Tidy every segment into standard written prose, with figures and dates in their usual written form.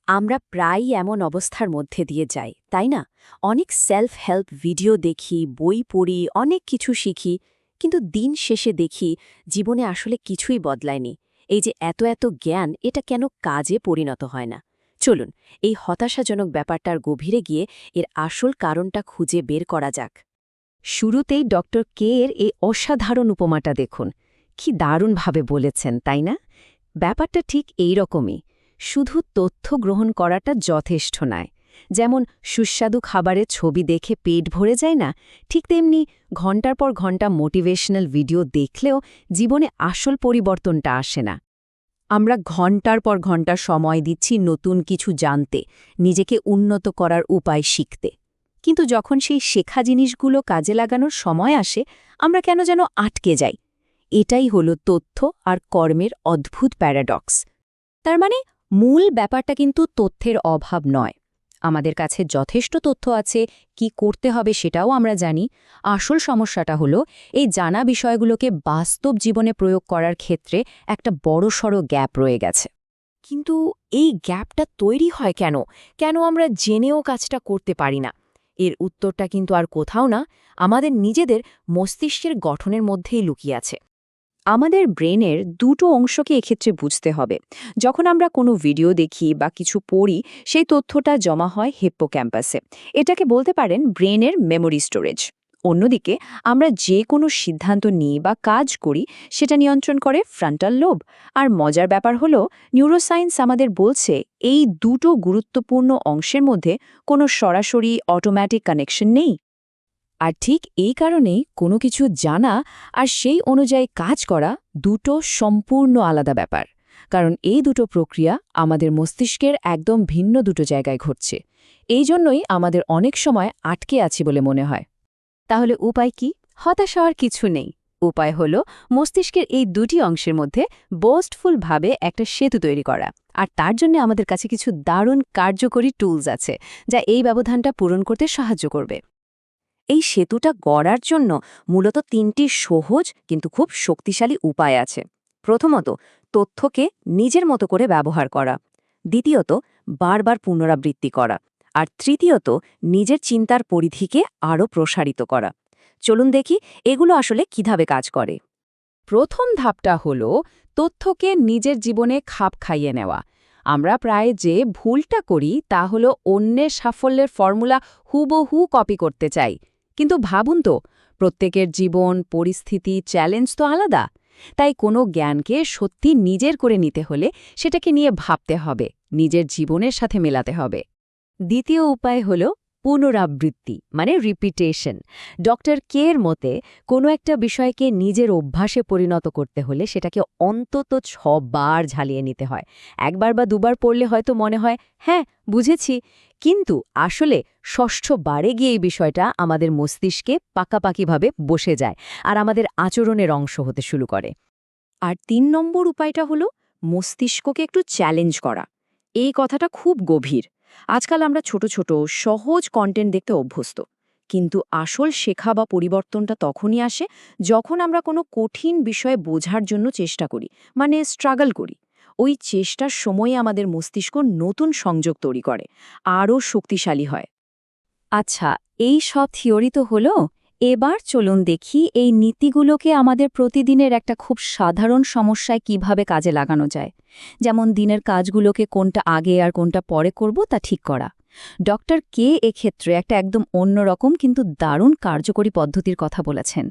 আমরা প্রায়ই এমন অবস্থার মধ্যে দিয়ে যাই তাই না? অনেক সেলফ হেল্প ভিডিও দেখি, বই পড়ি, অনেক কিছু শিখি, কিন্তু দিন শেষে দেখি জীবনে আসলে কিছুই বদলায়নি। এই যে এত এত জ্ঞান, এটা কেন কাজে পরিণত হয় না? চলুন এই হতাশাজনক ব্যাপারটার গভীরে গিয়ে এর আসল কারণটা খুঁজে বের করা যাক। শুরুতেই ডক্টর কে এর এই অসাধারণ উপমাটা দেখুন। কি দারুণভাবে বলেছেন, তাই না? ব্যাপারটা ঠিক এই রকমই। শুধু তথ্য গ্রহণ করাটা যথেষ্ট নয়। যেমন সুস্বাদু খাবারের ছবি দেখে পেট ভরে যায় না, ঠিক তেমনি ঘণ্টার পর ঘণ্টা মোটিভেশনাল ভিডিও দেখলেও জীবনে আসল পরিবর্তনটা আসে না। আমরা ঘণ্টার পর ঘণ্টা সময় দিচ্ছি নতুন কিছু জানতে, নিজেকে উন্নত করার উপায় শিখতে। কিন্তু যখন সেই শেখা জিনিসগুলো কাজে লাগানোর সময় আসে, আমরা কেন যেন আটকে যাই। এটাই হলো তথ্য আর কর্মের অদ্ভুত প্যারাডক্স। তার মানে মূল ব্যাপারটা কিন্তু তথ্যের অভাব নয়। আমাদের কাছে যথেষ্ট তথ্য আছে, কি করতে হবে সেটাও আমরা জানি। আসল সমস্যাটা হলো এই জানা বিষয়গুলোকে বাস্তব জীবনে প্রয়োগ করার ক্ষেত্রে একটা বড়সড় গ্যাপ রয়ে গেছে। কিন্তু এই গ্যাপটা তৈরি হয় কেন? কেন আমরা জেনেও কাজটা করতে পারি না? এর উত্তরটা কিন্তু আর কোথাও না, আমাদের নিজেদের মস্তিষ্কের গঠনের মধ্যেই লুকিয়ে আছে। আমাদের ব্রেনের দুটো অংশকে এক্ষেত্রে বুঝতে হবে। যখন আমরা কোনো ভিডিও দেখি বা কিছু পড়ি, সেই তথ্যটা জমা হয় হিপ্পোক্যাম্পাসে। এটাকে বলতে পারেন ব্রেনের মেমোরি স্টোরেজ। অন্যদিকে আমরা যে কোনো সিদ্ধান্ত নিই বা কাজ করি, সেটা নিয়ন্ত্রণ করে ফ্রন্টাল লোব। আর মজার ব্যাপার হলো, নিউরোসায়েন্স আমাদের বলছে এই দুটো গুরুত্বপূর্ণ অংশের মধ্যে কোনো সরাসরি অটোম্যাটিক কানেকশন নেই। আর ঠিক এই কারণেই কোনো কিছু জানা আর সেই অনুযায়ী কাজ করা দুটো সম্পূর্ণ আলাদা ব্যাপার। কারণ এই দুটো প্রক্রিয়া আমাদের মস্তিষ্কের একদম ভিন্ন দুটো জায়গায় ঘটছে। এই জন্যই আমাদের অনেক সময় আটকে আছি বলে মনে হয়। তাহলে উপায় কি? হতাশ হওয়ার কিছু নেই। উপায় হলো মস্তিষ্কের এই দুটি অংশের মধ্যে বোস্টফুলভাবে একটা সেতু তৈরি করা। আর তার জন্য আমাদের কাছে কিছু দারুণ কার্যকরী টুলস আছে, যা এই ব্যবধানটা পূরণ করতে সাহায্য করবে। এই সেতুটা গড়ার জন্য মূলত তিনটি সহজ কিন্তু খুব শক্তিশালী উপায় আছে। প্রথমত, তথ্যকে নিজের মতো করে ব্যবহার করা। দ্বিতীয়ত, বারবার পুনরাবৃত্তি করা। আর তৃতীয়ত, নিজের চিন্তার পরিধিকে আরও প্রসারিত করা। চলুন দেখি এগুলো আসলে কিভাবে কাজ করে। প্রথম ধাপটা হলো তথ্যকে নিজের জীবনে খাপ খাইয়ে নেওয়া। আমরা প্রায় যে ভুলটা করি তা হলো অন্যের সাফল্যের ফর্মুলা হুবহু কপি করতে চাই। কিন্তু ভাবুন তো, প্রত্যেকের জীবন, পরিস্থিতি, চ্যালেঞ্জ তো আলাদা। তাই কোনো জ্ঞানকে সত্যি নিজের করে নিতে হলে সেটাকে নিয়ে ভাবতে হবে, নিজের জীবনের সাথে মেলাতে হবে। দ্বিতীয় উপায় হল পুনরাবৃত্তি, মানে রিপিটেশন। ডক্টর কে এর মতে কোনো একটা বিষয়কে নিজের অভ্যাসে পরিণত করতে হলে সেটাকে অন্তত ৬ বার ঝালিয়ে নিতে হয়। একবার বা দুবার পড়লে হয়তো মনে হয় হ্যাঁ বুঝেছি, কিন্তু আসলে ষষ্ঠ বারে গিয়ে এই বিষয়টা আমাদের মস্তিষ্কে পাকাপাকিভাবে বসে যায় আর আমাদের আচরণের অংশ হতে শুরু করে। আর ৩ নম্বর উপায়টা হলো মস্তিষ্ককে একটু চ্যালেঞ্জ করা। এই কথাটা খুব গভীর। আজকাল আমরা ছোট ছোট সহজ কন্টেন্ট দেখতে অভ্যস্ত, কিন্তু আসল শেখা বা পরিবর্তনটা তখনই আসে যখন আমরা কোনো কঠিন বিষয়ে বোঝার জন্য চেষ্টা করি, মানে স্ট্রাগল করি। ওই চেষ্টার সময়ে আমাদের মস্তিষ্ক নতুন সংযোগ তৈরি করে, আরও শক্তিশালী হয়। আচ্ছা, এই সব থিওরি তো হলো। এবার চলুন দেখি এই নীতিগুলোকে আমাদের প্রতিদিনের একটা খুব সাধারণ সমস্যায় কিভাবে কাজে লাগানো যায়। যেমন দিনের কাজগুলোকে কোনটা আগে আর কোনটা পরে করব তা ঠিক করা। ডক্টর কে এক্ষেত্রে একটা একদম অন্যরকম কিন্তু দারুণ কার্যকরী পদ্ধতির কথা বলেছেন।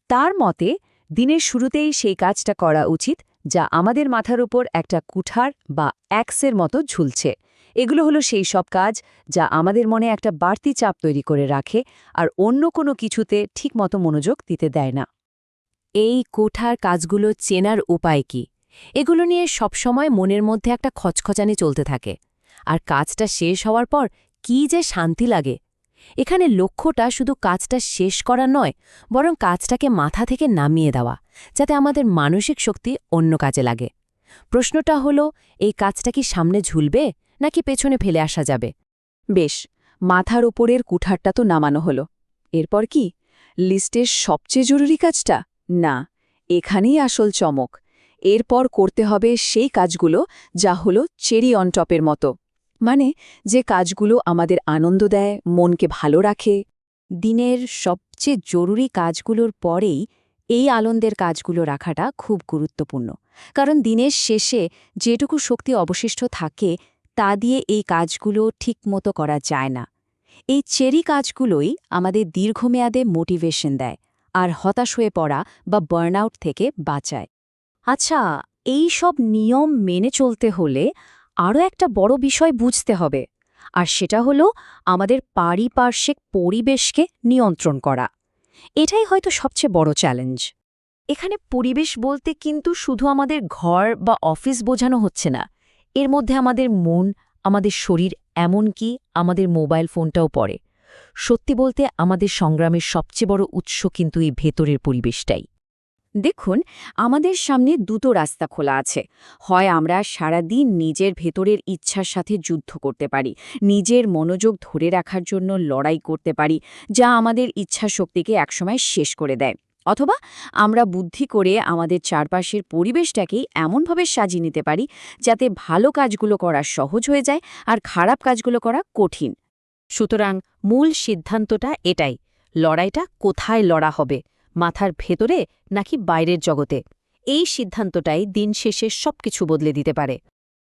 তার মতে দিনের শুরুতেই সেই কাজটা করা উচিত যা আমাদের মাথার উপর একটা কুঠার বা অ্যাক্সের মতো ঝুলছে। এগুলো হলো সেই সব কাজ যা আমাদের মনে একটা বাড়তি চাপ তৈরি করে রাখে আর অন্য কোনো কিছুতে ঠিকমতো মনোযোগ দিতে দেয় না। এই কুঠার কাজগুলো চেনার উপায় কি? এগুলো নিয়ে সবসময় মনের মধ্যে একটা খচখচানি চলতে থাকে। আর কাজটা শেষ হওয়ার পর কি যে শান্তি লাগে! এখানে লক্ষ্যটা শুধু কাজটা শেষ করা নয়, বরং কাজটাকে মাথা থেকে নামিয়ে দেওয়া, যাতে আমাদের মানসিক শক্তি অন্য কাজে লাগে। প্রশ্নটা হলো, এই কাজটা কি সামনে ঝুলবে নাকি পেছনে ফেলে আসা যাবে? বেশ, মাথার ওপরের কুঠারটা তো নামানো হলো। এরপর কি? লিস্টের সবচেয়ে জরুরি কাজটা? না, এখানেই আসল চমক। এরপর করতে হবে সেই কাজগুলো যা হলো চেরি অন টপের মতো, মানে যে কাজগুলো আমাদের আনন্দ দেয়, মনকে ভালো রাখে। দিনের সবচেয়ে জরুরি কাজগুলোর পরেই এই আনন্দের কাজগুলো রাখাটা খুব গুরুত্বপূর্ণ, কারণ দিনের শেষে যেটুকু শক্তি অবশিষ্ট থাকে তা দিয়ে এই কাজগুলো ঠিকমতো করা যায় না। এই চেরি কাজগুলোই আমাদের দীর্ঘমেয়াদে মোটিভেশন দেয় আর হতাশ হয়ে পড়া বা বার্নআউট থেকে বাঁচায়। আচ্ছা, এই সব নিয়ম মেনে চলতে হলে আরও একটা বড় বিষয় বুঝতে হবে, আর সেটা হলো আমাদের পারিপার্শ্বিক পরিবেশকে নিয়ন্ত্রণ করা। এটাই হয়তো সবচেয়ে বড় চ্যালেঞ্জ। এখানে পরিবেশ বলতে কিন্তু শুধু আমাদের ঘর বা অফিস বোঝানো হচ্ছে না, এর মধ্যে আমাদের মন, আমাদের শরীর, এমনকি আমাদের মোবাইল ফোনটাও পড়ে। সত্যি বলতে আমাদের সংগ্রামের সবচেয়ে বড় উৎস কিন্তু এই ভেতরের পরিবেশটাই। দেখুন, আমাদের সামনে দুটো রাস্তা খোলা আছে। হয় আমরা সারাদিন নিজের ভেতরের ইচ্ছার সাথে যুদ্ধ করতে পারি, নিজের মনোযোগ ধরে রাখার জন্য লড়াই করতে পারি, যা আমাদের ইচ্ছা শক্তিকে একসময় শেষ করে দেয়। অথবা আমরা বুদ্ধি করে আমাদের চারপাশের পরিবেশটাকেই এমনভাবে সাজিয়ে নিতে পারি যাতে ভালো কাজগুলো করা সহজ হয়ে যায় আর খারাপ কাজগুলো করা কঠিন। সুতরাং মূল সিদ্ধান্তটা এটাই, লড়াইটা কোথায় লড়া হবে, মাথার ভেতরে নাকি বাইরের জগতে। এই সিদ্ধান্তটাই দিন শেষে সবকিছু বদলে দিতে পারে।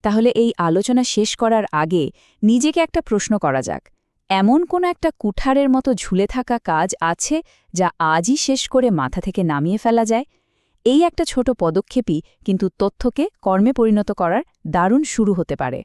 তাহলে এই আলোচনা শেষ করার আগে নিজেকে একটা প্রশ্ন করা যাক, এমন কোনো একটা কুঠারের মতো ঝুলে থাকা কাজ আছে যা আজই শেষ করে মাথা থেকে নামিয়ে ফেলা যায়? এই একটা ছোট পদক্ষেপই কিন্তু তথ্যকে কর্মে পরিণত করার দারুণ শুরু হতে পারে।